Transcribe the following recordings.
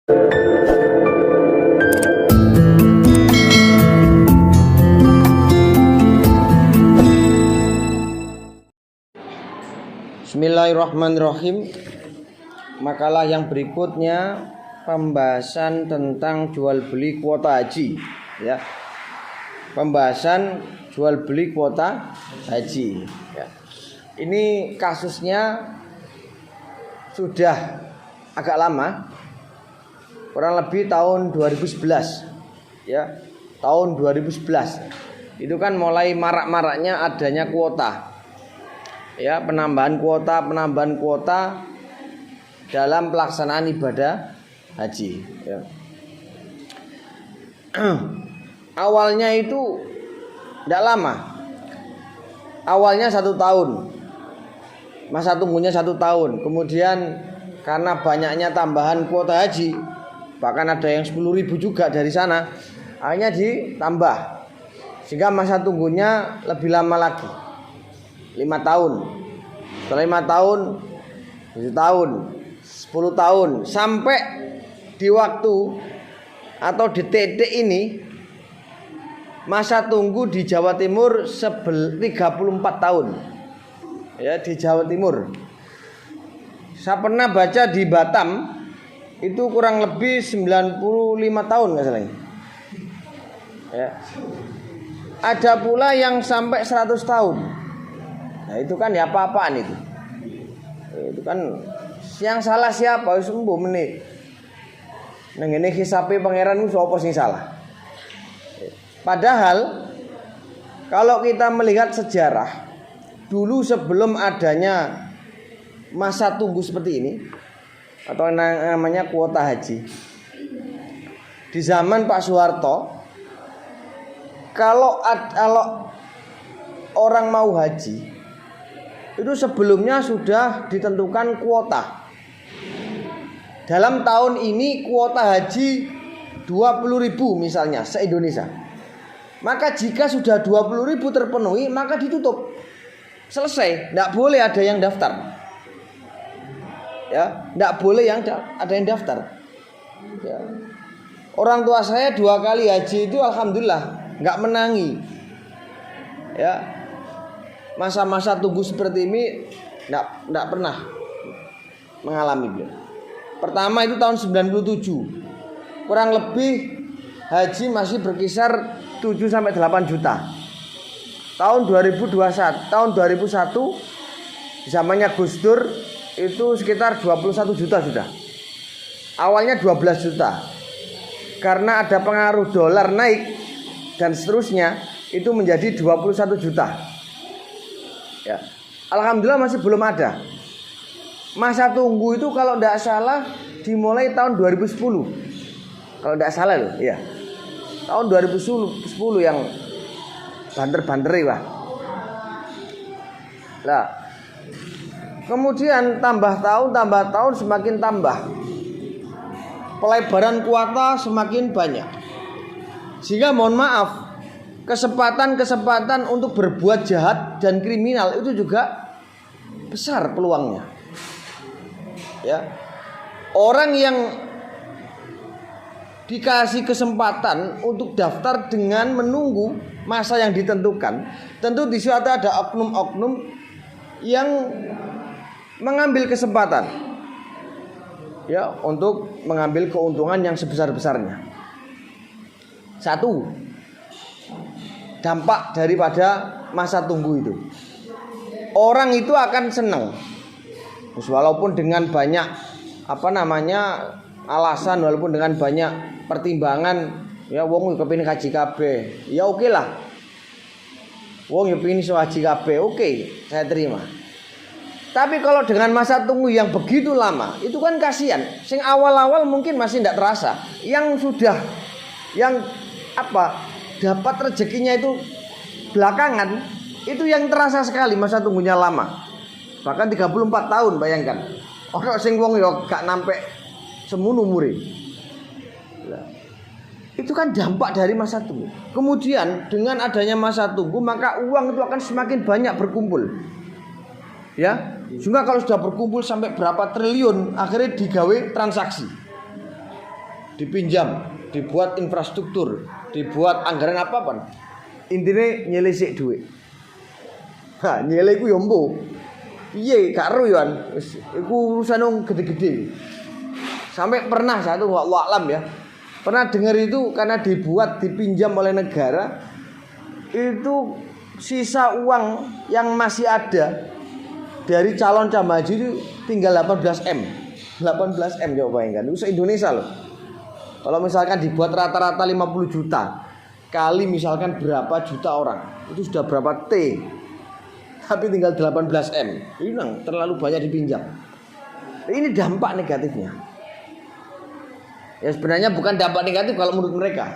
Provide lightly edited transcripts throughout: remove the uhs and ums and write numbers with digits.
Bismillahirrahmanirrahim. Makalah yang berikutnya pembahasan tentang jual beli kuota haji, ya. Pembahasan jual beli kuota haji, ya. Ini kasusnya sudah agak lama, kurang lebih tahun 2011, ya. Tahun 2011 itu kan mulai marak-maraknya adanya kuota, ya, penambahan kuota dalam pelaksanaan ibadah haji, ya. Awalnya itu tidak lama, awalnya 1 tahun, masa tunggunya 1 tahun. Kemudian karena banyaknya tambahan kuota haji, bahkan ada yang 10.000 juga dari sana, akhirnya ditambah sehingga masa tunggunya lebih lama lagi, 5 tahun. Setelah 5 tahun, 7 tahun, 10 tahun, sampai di waktu atau di titik ini masa tunggu di Jawa Timur 34 tahun, ya, di Jawa Timur. Saya pernah baca di Batam itu kurang lebih 95 tahun nggak salah, ya. Ada pula yang sampai 100 tahun. Nah itu kan ya apa-apaan itu. Itu kan yang salah siapa? Sembuh menit. Nang ngene hisabe pangeran ku sapa sing salah? Padahal kalau kita melihat sejarah dulu sebelum adanya masa tunggu seperti ini atau namanya kuota haji, di zaman Pak Soeharto, kalau orang mau haji itu sebelumnya sudah ditentukan kuota. Dalam tahun ini kuota haji 20.000 misalnya se-Indonesia. Maka jika sudah 20.000 terpenuhi, maka ditutup. Selesai, tidak boleh ada yang daftar. Ya, tidak boleh ada yang daftar. Ya. Orang tua saya 2 kali haji itu alhamdulillah nggak menangi. Ya. Masa-masa tunggu seperti ini tidak pernah mengalami beliau. Pertama itu tahun 97, kurang lebih haji masih berkisar 7-8 juta. Tahun 2021, tahun 2001 zamannya Gus Dur itu sekitar 21 juta sudah. Awalnya 12 juta. Karena ada pengaruh dolar naik dan seterusnya itu menjadi 21 juta. Ya. Alhamdulillah masih belum ada. Masa tunggu itu kalau tidak salah dimulai tahun 2010. Kalau tidak salah loh, ya. Tahun 2010 yang banter-banteri lah. Nah, kemudian tambah tahun semakin tambah. Pelebaran kuota semakin banyak. Sehingga mohon maaf, kesempatan untuk berbuat jahat dan kriminal itu juga besar peluangnya. Ya. Orang yang dikasih kesempatan untuk daftar dengan menunggu masa yang ditentukan, tentu di situ ada oknum-oknum yang mengambil kesempatan, ya, untuk mengambil keuntungan yang sebesar-besarnya. Satu, dampak daripada masa tunggu itu, orang itu akan senang, walaupun dengan banyak alasan, walaupun dengan banyak pertimbangan. Ya wong kepengin haji kabeh, ya oke lah. Wong yo pengin iso haji kabeh, oke, saya terima. Tapi kalau dengan masa tunggu yang begitu lama, itu kan kasihan. Sing awal-awal mungkin masih tidak terasa, yang dapat rezekinya itu belakangan, itu yang terasa sekali masa tunggunya lama. Bahkan 34 tahun, bayangkan. Orang sing wong yo gak nampe semono umure. Itu kan dampak dari masa tunggu. Kemudian dengan adanya masa tunggu, maka uang itu akan semakin banyak berkumpul. Ya, sehingga kalau sudah berkumpul sampai berapa triliun, akhirnya digawe transaksi. dipinjam, dibuat infrastruktur, dibuat anggaran apapun. Intine nyelisik duit. Ha, nyele iku yo mbo. Piye gak ero yo an. Wis iku urusan wong gede-gede. Sampai pernah satu wallahu alam ya. Pernah dengar itu karena dibuat dipinjam oleh negara, itu sisa uang yang masih ada dari calon jamaah haji itu tinggal 18 M. 18 M coba bayangkan. Itu se-Indonesia loh. Kalau misalkan dibuat rata-rata 50 juta kali misalkan berapa juta orang, itu sudah berapa T. Tapi tinggal 18 M. Ini terlalu banyak dipinjam. Ini dampak negatifnya. Ya sebenarnya bukan dampak negatif kalau menurut mereka.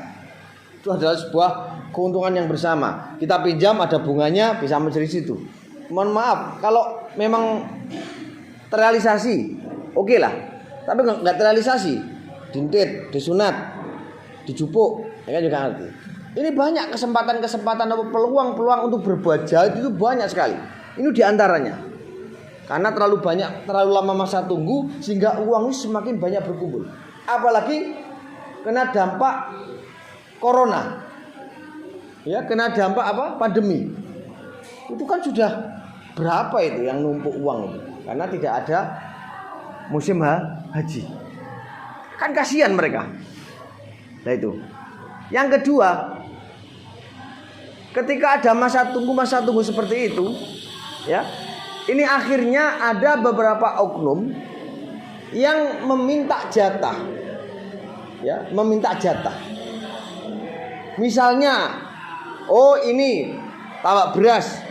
Itu adalah sebuah keuntungan yang bersama. Kita pinjam ada bunganya bisa menselisih itu. Mohon maaf kalau memang terrealisasi, oke lah. Tapi nggak terrealisasi, dintit, disunat, dijupuk, ya kan juga ngerti. Ini banyak kesempatan-kesempatan atau peluang-peluang untuk berbuat jahat itu banyak sekali. Ini diantaranya. Karena terlalu lama masa tunggu sehingga uang ini semakin banyak berkumpul. Apalagi kena dampak corona. Ya, kena dampak apa? Pandemi. Itu kan sudah berapa itu yang numpuk uang itu? Karena tidak ada musim haji. Kan kasihan mereka. Nah itu. Yang kedua, ketika ada masa tunggu seperti itu, ya, ini akhirnya ada beberapa oknum yang meminta jatah, ya, meminta jatah. Misalnya, oh ini tamak beras,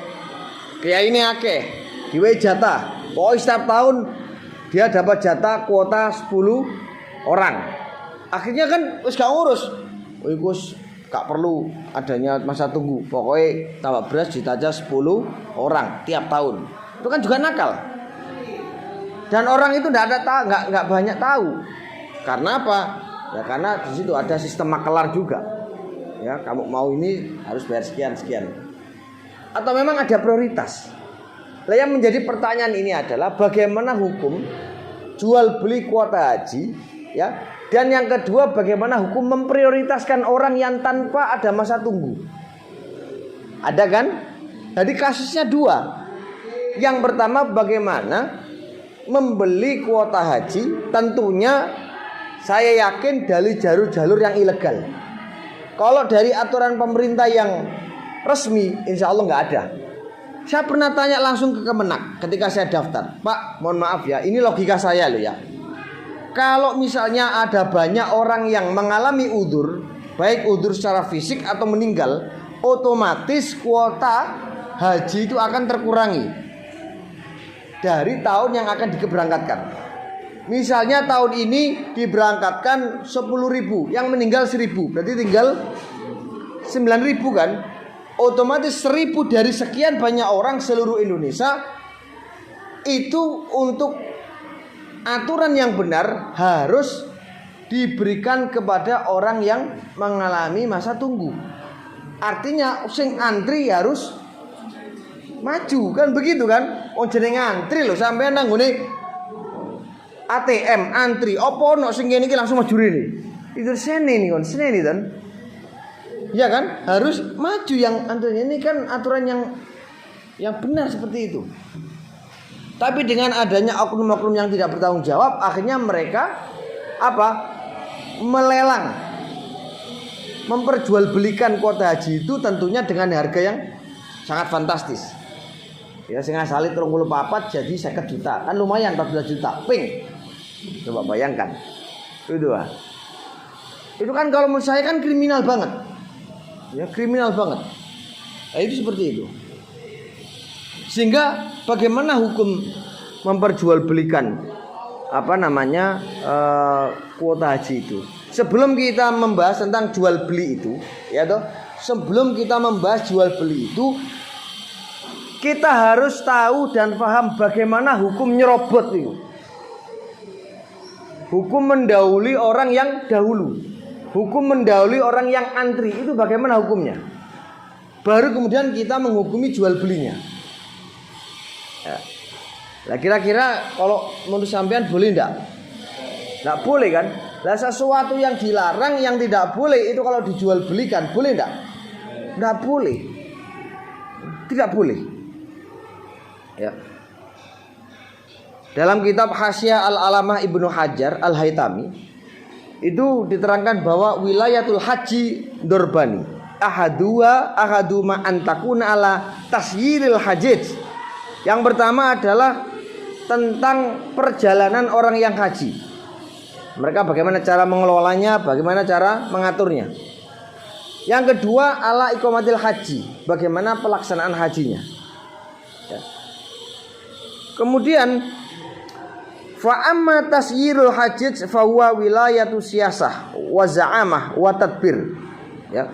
kayak ini akeh, diwe jatah. Oh setiap tahun dia dapat jatah kuota 10 orang. Akhirnya kan wis gak ngurus. Wis gak perlu adanya masa tunggu. Pokoknya tamak beras ditajah 10 orang tiap tahun. Itu kan juga nakal. Dan orang itu nggak banyak tahu. Karena apa? Ya karena di situ ada sistem makelar juga. Ya, kamu mau ini harus bayar sekian. Atau memang ada prioritas. Nah, yang menjadi pertanyaan ini adalah bagaimana hukum jual beli kuota haji, ya. Dan yang kedua bagaimana hukum memprioritaskan orang yang tanpa ada masa tunggu. Ada kan? Jadi kasusnya dua. Yang pertama bagaimana membeli kuota haji, tentunya saya yakin dari jalur-jalur yang ilegal. Kalau dari aturan pemerintah yang resmi, insya Allah nggak ada. Saya pernah tanya langsung ke Kemenak ketika saya daftar, Pak, mohon maaf ya, ini logika saya loh ya. Kalau misalnya ada banyak orang yang mengalami udzur, baik udzur secara fisik atau meninggal, otomatis kuota haji itu akan terkurangi dari tahun yang akan dikeberangkatkan. Misalnya tahun ini diberangkatkan 10.000, yang meninggal 1.000, berarti tinggal 9.000 kan. Otomatis 1.000 dari sekian banyak orang seluruh Indonesia itu untuk aturan yang benar harus diberikan kepada orang yang mengalami masa tunggu. Artinya sing antri harus maju kan begitu kan? Oh jeneng antri lho sampean nang ngene ATM antri opo ono sing kene iki langsung maju rene. Itu sene nih kon, sene nih kan. Ya kan? Harus maju yang antri ini kan aturan yang benar seperti itu. Tapi dengan adanya oknum-oknum yang tidak bertanggung jawab, akhirnya mereka apa? Melelang, memperjualbelikan kuota haji itu tentunya dengan harga yang sangat fantastis. Ya sing asale 34 jadi 50 juta. Kan lumayan 14 juta. Ping. Coba bayangkan. Itu kan kalau menurut saya kan kriminal banget. Ya, kriminal banget. Nah, itu seperti itu. Sehingga bagaimana hukum memperjualbelikan kuota haji itu? Sebelum kita membahas tentang jual beli itu, ya toh, sebelum kita membahas jual beli itu, kita harus tahu dan paham bagaimana hukum nyerobot itu. Hukum mendahului orang yang dahulu. Hukum mendahului orang yang antri. Itu bagaimana hukumnya? Baru kemudian kita menghukumi jual belinya. Ya. Nah kira-kira kalau menurut sampean boleh enggak? Enggak boleh kan? Lah sesuatu yang dilarang yang tidak boleh itu kalau dijual belikan boleh enggak? Enggak boleh. Tidak boleh. Ya. Dalam kitab Hasyiah Al-Alamah Ibnu Hajar Al-Haytami itu diterangkan bahwa wilayatul haji dorbani ahaduma antakuna ala tasyiril hajij. Yang pertama adalah tentang perjalanan orang yang haji. Mereka bagaimana cara mengelolanya, bagaimana cara mengaturnya. Yang kedua ala iqamatil haji, bagaimana pelaksanaan hajinya. Ya. Kemudian fa amma tasyirul hajj fa huwa wilayatu siyasah wa za'amah wa tadbir. Ya.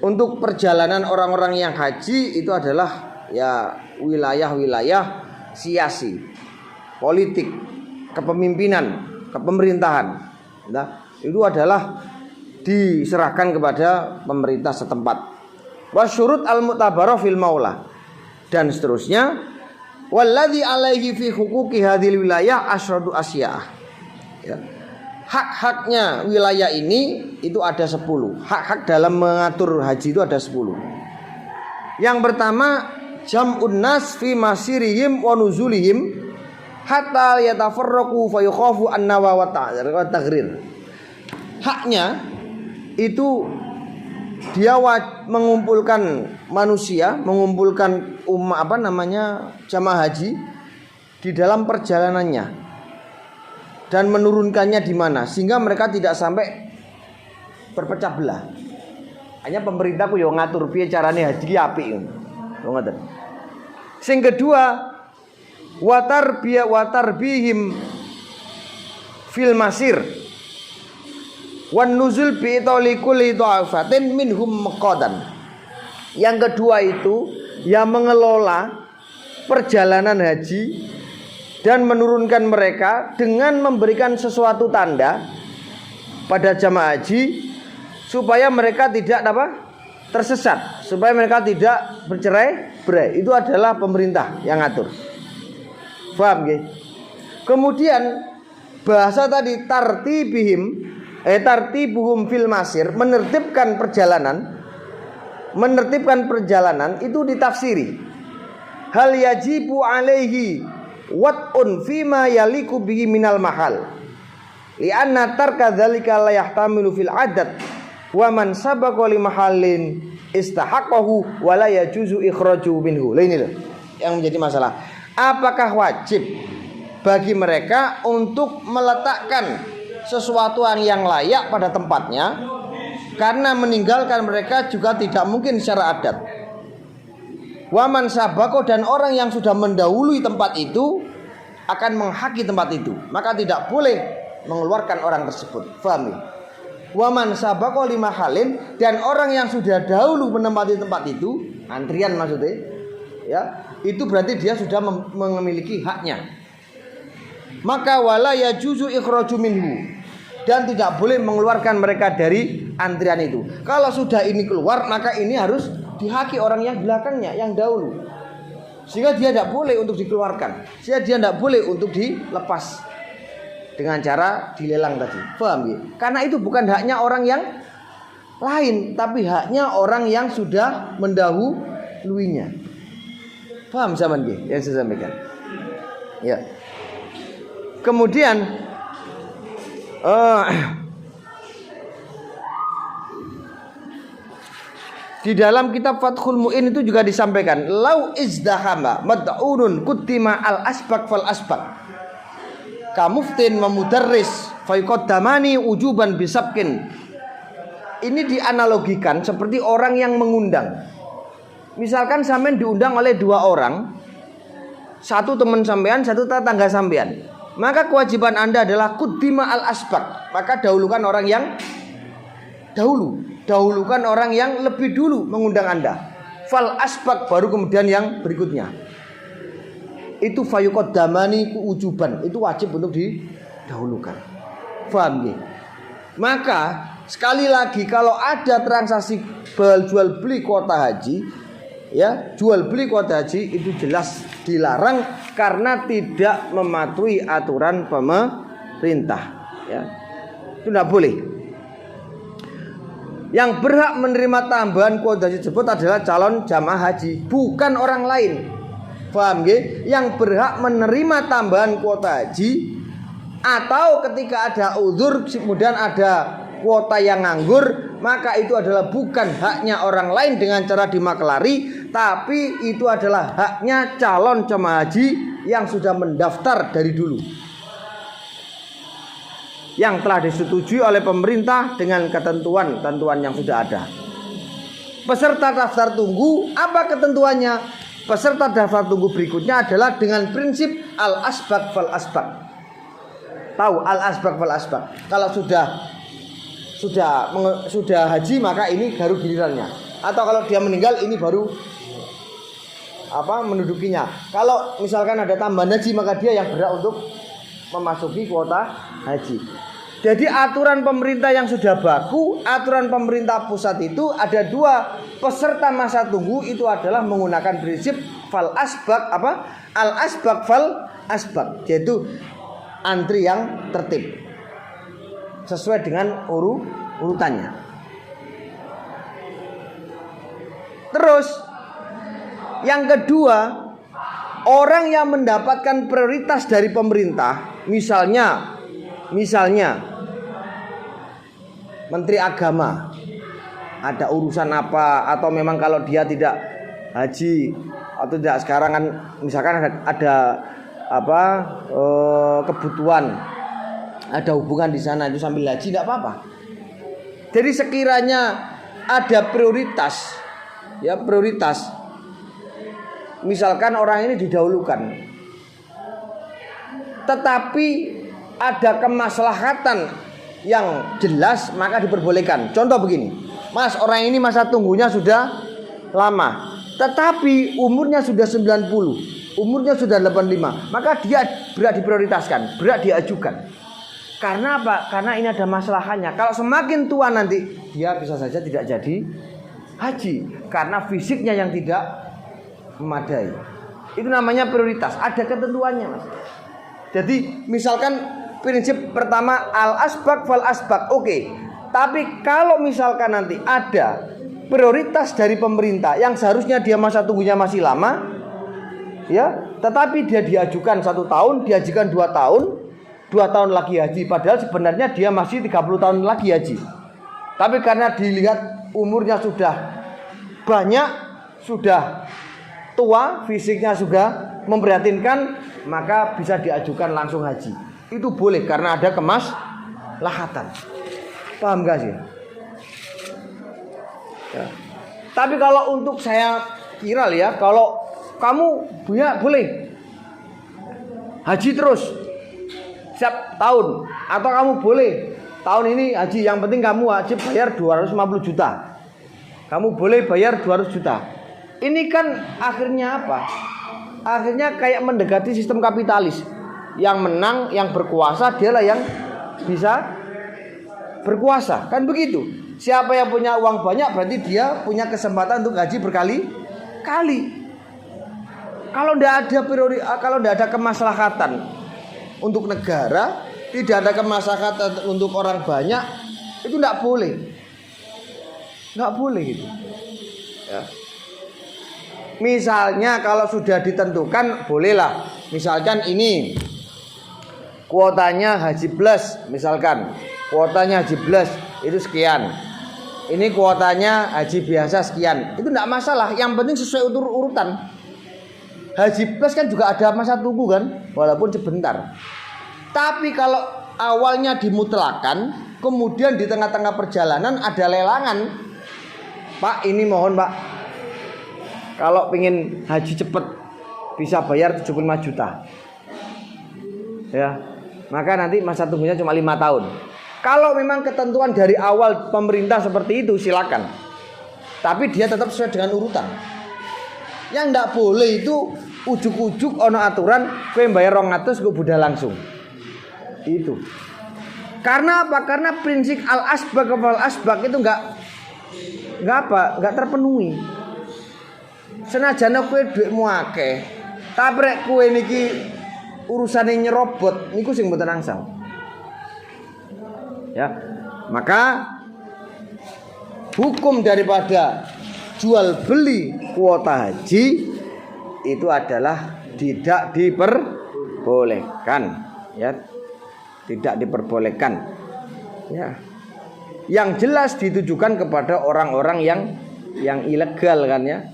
Untuk perjalanan orang-orang yang haji itu adalah ya wilayah-wilayah siasi, politik, kepemimpinan, kepemerintahan. Nah, itu adalah diserahkan kepada pemerintah setempat. Wasyurut al-mu'tabarah fil maula dan seterusnya. Walladzi alaihi fi huquqi hadhil wilayah asyradu asya. Ya. Hak-haknya wilayah ini itu ada 10. Hak-hak dalam mengatur haji itu ada 10. Yang pertama jam'un nas fi masirihim wa nuzulihim hatta yatafarraqu fa yukhafu an-nawa wa taghrir. Haknya itu dia mengumpulkan manusia, mengumpulkan umat jamaah haji di dalam perjalanannya dan menurunkannya di mana sehingga mereka tidak sampai berpecah belah. Hanya pemerintah ku yo ngatur piye carane haji ki apik ngoten. Sing kedua watar bihim fil masir wan nuzul bi taulikul dhafatin minhum maqadan. Yang kedua itu yang mengelola perjalanan haji dan menurunkan mereka dengan memberikan sesuatu tanda pada jamaah haji supaya mereka tidak tersesat, supaya mereka tidak bercerai-berai. Itu adalah pemerintah yang ngatur. Paham nggih? Kemudian bahasa tadi tartibuhum fil masir, menertibkan perjalanan itu ditafsiri. Hal yajibu alaihi wat'un fima yaliku bihi minal mahal. Li'anna tarka dzalika la yahtamilu fil adat wa man sabaqa li mahallin istahaqqahu wa la yajuzu ikhraju minhu. Ini loh yang menjadi masalah. Apakah wajib bagi mereka untuk meletakkan sesuatu yang layak pada tempatnya? Karena meninggalkan mereka juga tidak mungkin secara adat. Waman sabako, dan orang yang sudah mendahului tempat itu akan menghaki tempat itu, maka tidak boleh mengeluarkan orang tersebut. Faham ya? Waman sabako lima halin, dan orang yang sudah dahulu menempati tempat itu, antrian maksudnya, ya, itu berarti dia sudah memiliki haknya. Maka wala yajuzu ikhraju minhu, dan tidak boleh mengeluarkan mereka dari antrian itu. Kalau sudah ini keluar, maka ini harus dihaki orang yang belakangnya, yang dahulu. Sehingga dia tidak boleh untuk dikeluarkan, sehingga dia tidak boleh untuk dilepas dengan cara dilelang tadi. Paham ya? Karena itu bukan haknya orang yang lain, tapi haknya orang yang sudah mendahuluinya. Paham zaman yang saya sampaikan? Ya. Kemudian di dalam kitab Fathul Mu'in itu juga disampaikan, lau izdahama mad'unun kutima al asbaq fal asbaq kamuftin memudarris fayqaddamani ujuban bisabkin. Ini dianalogikan seperti orang yang mengundang. Misalkan sampean diundang oleh dua orang, satu teman sampean, satu tetangga sampean, maka kewajiban Anda adalah kuddima al asbaq, maka dahulukan orang yang dahulukan orang yang lebih dulu mengundang Anda. Fal asbaq, baru kemudian yang berikutnya. Itu fayuqaddamani ujuban, itu wajib untuk didahulukan. Paham ya? Maka sekali lagi, kalau ada transaksi jual beli kuota haji, ya, jual beli kuota haji itu jelas dilarang karena tidak mematuhi aturan pemerintah, ya. Itu tidak boleh. Yang berhak menerima tambahan kuota haji tersebut adalah calon jamaah haji, bukan orang lain. Paham nggih? Yang berhak menerima tambahan kuota haji atau ketika ada uzur kemudian ada kuota yang nganggur, maka itu adalah bukan haknya orang lain dengan cara dimaklari, tapi itu adalah haknya calon jemaah haji yang sudah mendaftar dari dulu, yang telah disetujui oleh pemerintah dengan ketentuan yang sudah ada. Peserta daftar tunggu, apa ketentuannya? Peserta daftar tunggu berikutnya adalah dengan prinsip al-asbaq fal asbaq. Tahu al-asbaq fal asbaq. Kalau sudah haji maka ini baru gilirannya. Atau kalau dia meninggal ini baru mendudukinya. Kalau misalkan ada tambahan haji maka dia yang berhak untuk memasuki kuota haji. Jadi aturan pemerintah yang sudah baku, aturan pemerintah pusat itu ada dua. Peserta masa tunggu itu adalah menggunakan prinsip fal asbaq al asbaq fal asbaq, yaitu antri yang tertib sesuai dengan urutannya. Terus yang kedua, orang yang mendapatkan prioritas dari pemerintah, misalnya Menteri Agama, ada urusan apa, atau memang kalau dia tidak haji atau tidak sekarang kan misalkan ada kebutuhan, ada hubungan di sana itu sambil haji tidak apa-apa. Jadi sekiranya ada prioritas, misalkan orang ini didahulukan, tetapi ada kemaslahatan yang jelas maka diperbolehkan. Contoh begini, Mas, orang ini masa tunggunya sudah lama, tetapi umurnya sudah 90, umurnya sudah 85, maka dia berat diprioritaskan, berat diajukan. Karena apa? Karena ini ada masalahnya. Kalau semakin tua nanti dia bisa saja tidak jadi haji karena fisiknya yang tidak memadai. Itu namanya prioritas, ada ketentuannya, Mas. Jadi misalkan prinsip pertama al-asbaq fal asbaq, oke. Tapi kalau misalkan nanti ada prioritas dari pemerintah yang seharusnya dia masa tunggunya masih lama, tetapi dia diajukan 1 tahun, diajukan 2 tahun, 2 tahun lagi haji, padahal sebenarnya dia masih 30 tahun lagi haji. Tapi karena dilihat umurnya sudah banyak, sudah tua, fisiknya sudah memprihatinkan, maka bisa diajukan langsung haji. Itu boleh karena ada kemaslahatan. Paham gak sih? Ya. Tapi kalau untuk saya kira kalau kamu boleh haji terus setiap tahun, atau kamu boleh tahun ini haji, yang penting kamu wajib bayar 250 juta. Kamu boleh bayar 200 juta. Ini kan akhirnya apa? Akhirnya kayak mendekati sistem kapitalis. Yang menang, yang berkuasa, dialah yang bisa berkuasa. Kan begitu. Siapa yang punya uang banyak berarti dia punya kesempatan untuk gaji berkali-kali. Kalau tidak ada kemaslahatan untuk negara, tidak ada kemaslahatan untuk orang banyak, itu tidak boleh. Tidak boleh gitu. Ya. Misalnya kalau sudah ditentukan, bolehlah. Misalkan ini kuotanya haji plus, misalkan kuotanya haji plus itu sekian, ini kuotanya haji biasa sekian, itu tidak masalah. Yang penting sesuai urutan. Haji plus kan juga ada masa tunggu kan, walaupun sebentar. Tapi kalau awalnya dimutlakan, kemudian di tengah-tengah perjalanan ada lelangan, Pak, ini mohon Pak, kalau pengen haji cepat bisa bayar 75 juta, ya, maka nanti masa tunggunya cuma 5 tahun. Kalau memang ketentuan dari awal pemerintah seperti itu, silakan. Tapi dia tetap sesuai dengan urutan. Yang tidak boleh itu ujuk-ujuk ono aturan kowe bayar 200 kok budal langsung. Itu. Karena apa? Karena prinsip al-asbaq wal asbaq itu enggak terpenuhi. Senajan kowe dhuwitmu akeh, tapi rek kowe niki urusane nyerobot niku sing mboten angsal. Ya. Maka hukum daripada jual beli kuota haji itu adalah tidak diperbolehkan, ya. Tidak diperbolehkan. Ya. Yang jelas ditujukan kepada orang-orang yang ilegal kan ya.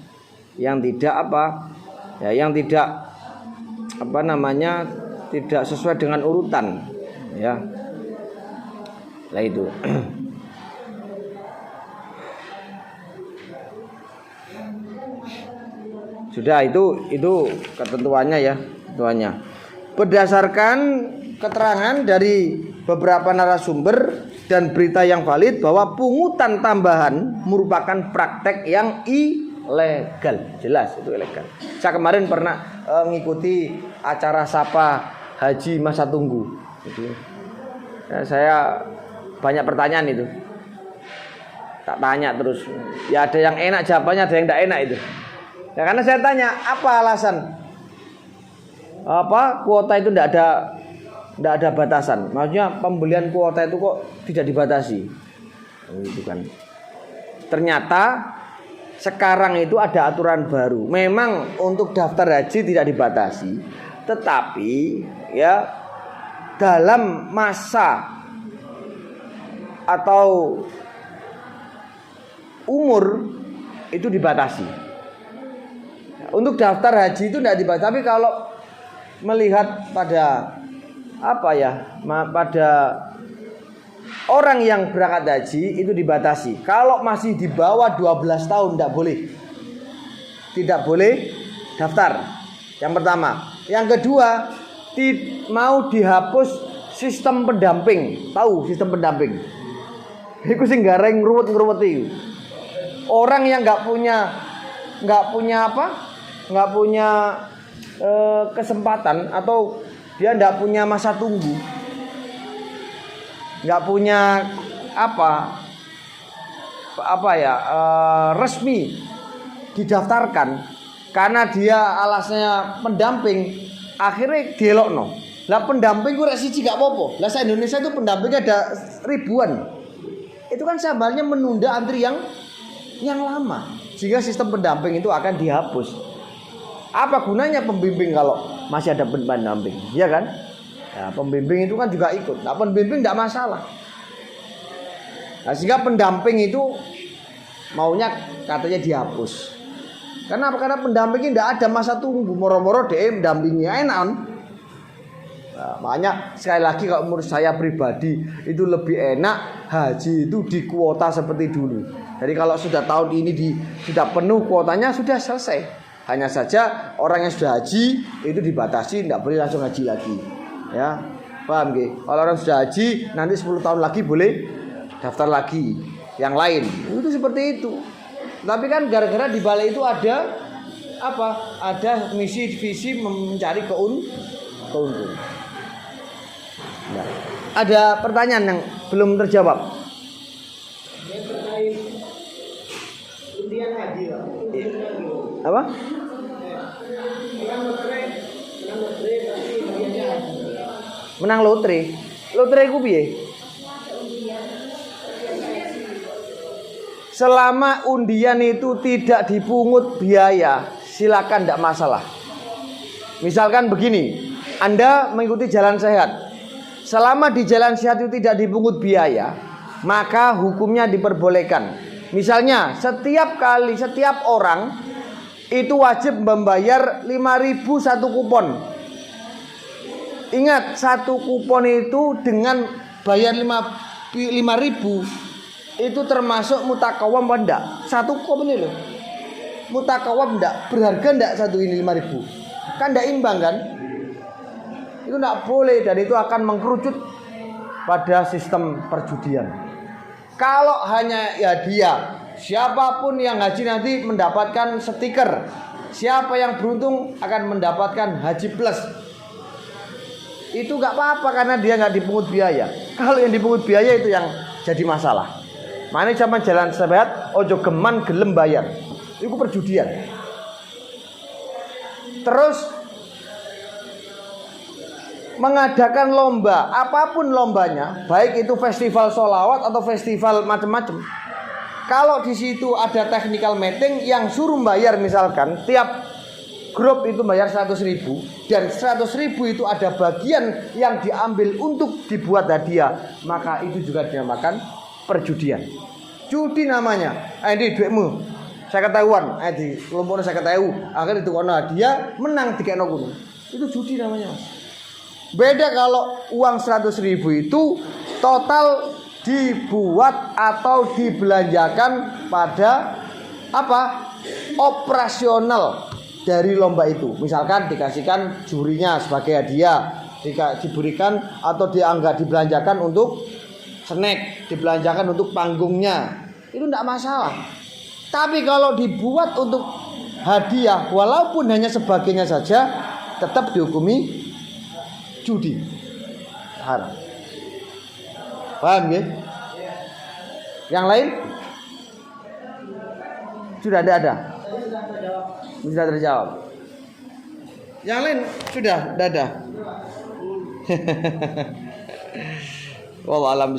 Yang tidak ya, yang tidak tidak sesuai dengan urutan, ya. Nah itu. Sudah itu ketentuannya ya, ketentuannya. Berdasarkan keterangan dari beberapa narasumber dan berita yang valid bahwa pungutan tambahan merupakan praktek yang ilegal. Jelas itu ilegal. Saya kemarin pernah mengikuti acara Sapa Haji Masa Tunggu. Ya, saya banyak pertanyaan itu. Tak tanya terus. Ya ada yang enak jawabannya, ada yang tidak enak itu. Ya karena saya tanya, apa alasan? Kuota itu tidak ada batasan. Maksudnya pembelian kuota itu kok tidak dibatasi. Itu kan. Ternyata sekarang itu ada aturan baru. Memang untuk daftar haji tidak dibatasi, tetapi ya dalam masa atau umur itu dibatasi. Untuk daftar haji itu tidak dibatasi, tapi kalau melihat pada pada orang yang berangkat haji itu dibatasi. Kalau masih di bawah 12 tahun tidak boleh daftar. Yang pertama. Yang kedua, mau dihapus sistem pendamping. Tahu sistem pendamping? Iku sing gareng ngruwet-ngruwet itu. Orang yang nggak punya kesempatan atau dia nggak punya masa tunggu, nggak punya resmi didaftarkan karena dia alasnya pendamping, akhirnya dielokno. Lah pendamping gue siji gak apa-apa. Lah se-Indonesia itu pendampingnya ada ribuan. Itu kan sebenarnya menunda antri yang lama. Sehingga sistem pendamping itu akan dihapus. Apa gunanya pembimbing kalau masih ada pendamping? Iya kan? Ya, pembimbing itu kan juga ikut. Nah, pembimbing tidak masalah. Nah, sehingga pendamping itu maunya katanya dihapus. Karena pendampingnya tidak ada masa tunggu. Moro-moro DM dampingnya enak. Nah, makanya sekali lagi kalau menurut saya pribadi itu lebih enak haji itu di kuota seperti dulu. Jadi kalau sudah tahun ini sudah penuh kuotanya sudah selesai. Hanya saja orang yang sudah haji itu dibatasi, tidak boleh langsung haji lagi. Ya, paham gak? Kalau orang sudah haji nanti 10 tahun lagi boleh daftar lagi yang lain. Itu seperti itu. Tapi kan gara-gara di balai itu ada Ada misi visi mencari keuntungan. Nah, ada pertanyaan yang belum terjawab. Undian haji, apa? Menang lotre. Lotre ku piye? Selama undian itu tidak dipungut biaya, silakan, tidak masalah. Misalkan begini, Anda mengikuti jalan sehat. Selama di jalan sehat itu tidak dipungut biaya, maka hukumnya diperbolehkan. Misalnya, setiap orang itu wajib membayar 5.000 satu kupon. Ingat, satu kupon itu dengan bayar 5.000 itu termasuk mutakawam apa enggak? Satu kupon ini loh. Mutakawam enggak? Berharga enggak satu ini 5.000? Kan enggak imbang kan? Itu enggak boleh dan itu akan mengkerucut pada sistem perjudian. Kalau hanya ya dia, siapapun yang haji nanti mendapatkan stiker. Siapa yang beruntung akan mendapatkan haji plus. Itu enggak apa-apa karena dia enggak dipungut biaya. Kalau yang dipungut biaya itu yang jadi masalah. Mana zaman jalan sehat, ojo geman gelem bayar. Itu perjudian. Terus mengadakan lomba, apapun lombanya, baik itu festival sholawat atau festival macam-macam. Kalau di situ ada technical meeting yang suruh bayar, misalkan tiap grup itu bayar 100.000 dan 100.000 itu ada bagian yang diambil untuk dibuat hadiah, maka itu juga dinamakan perjudian. Judi namanya. Ini duitmu 50.000, di kelompoknya 50.000, akhirnya itu kono hadiah, menang dikekno kuno. Itu judi namanya, Mas. Beda kalau uang 100.000 itu total dibuat atau dibelanjakan pada apa? Operasional dari lomba itu. Misalkan dikasihkan jurinya sebagai hadiah, diberikan atau dianggap dibelanjakan untuk snack, dibelanjakan untuk panggungnya. Itu tidak masalah. Tapi kalau dibuat untuk hadiah walaupun hanya sebagainya saja, tetap dihukumi judi. Haram. Paham ya? Yang lain? Sudah ada. Sudah terjawab. Yang lain sudah ada. Wallahu a'lam.